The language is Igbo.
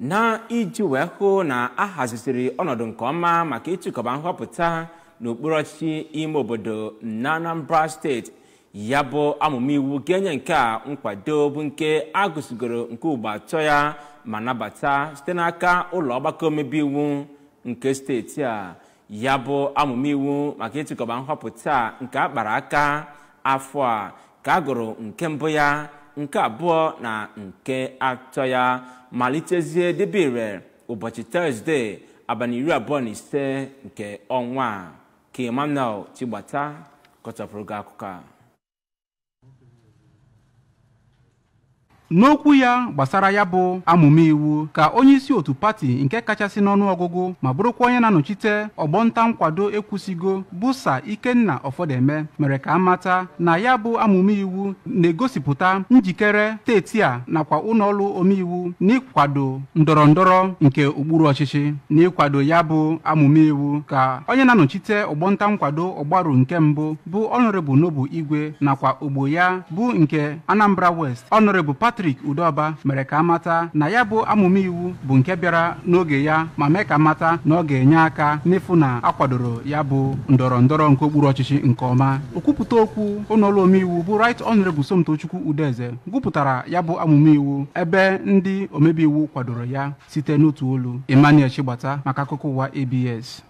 na iji wee hụ na a hazisiri ọnọdụ nke ọma maka ịchịkọba nhọpụta n'okpuru ọchịchị ime obodo na Anambra steeti. Ya bụ amụma iwu ga-enye nke a nkwado bụ nke agụsigoro nke ugbo atọ ya ma nabata site n'aka ụlọ ọgbakọ omebe iwu nke steeti a. Ya bụ amụma iwu maka ịchịkọba nhọpụta nke akpara aka afọ a ka agụrụ nke mbụ ya, nke abụọ na nke atọ ya malitezie debe ire ụbọchị Tọzdee abalị 25 nke ọnwa a. Ka Emmanuel Chigbata kọchapụrụ gị akụkọ a. N'okwu ya gbasara ya bụ amụma iwu ka onye isi otu pati nke kachasị n'ọnụọgụgụ ma bụrụkwa onye na-anọchite ọgbọnta nkwado ekwusigo bụ Sir Ikenna Ọfọdeme mere ka amata na ya bụ amụma iwu na-egosipụta njikere steeti a nakwa ụlọọrụ omeiwu n'ịkwado ndọrọndọrọ nke okpuru ọchịchị. N'ịkwado ya bụ amụma iwu ka onye na-anọchite ọgbọnta nkwado ọgbaru nke mbụ bụ Honorable Noble Igwe nakwa ogbo ya bụ nke Anambra West Honorable Patrick Udoba mere ka amata na ya bụ amụma iwu bụ nke bịara n'oge ya ma mee ka amata na ọ ga-enye aka n'ịfụ na akwadoro ya bụ ndọrọndọrọ nke okpuru ọchịchị nke ọma. Okwupụta okwu ụlọọrụ omeiwu bụ Right Honorable Somtochukwu Udeze gwupụtara ya bụ amụma iwu ebe ndị omebe iwu kwadoro ya site n'otu olu. Emmanuel Chigbata maka akụkọ ụwa ABS.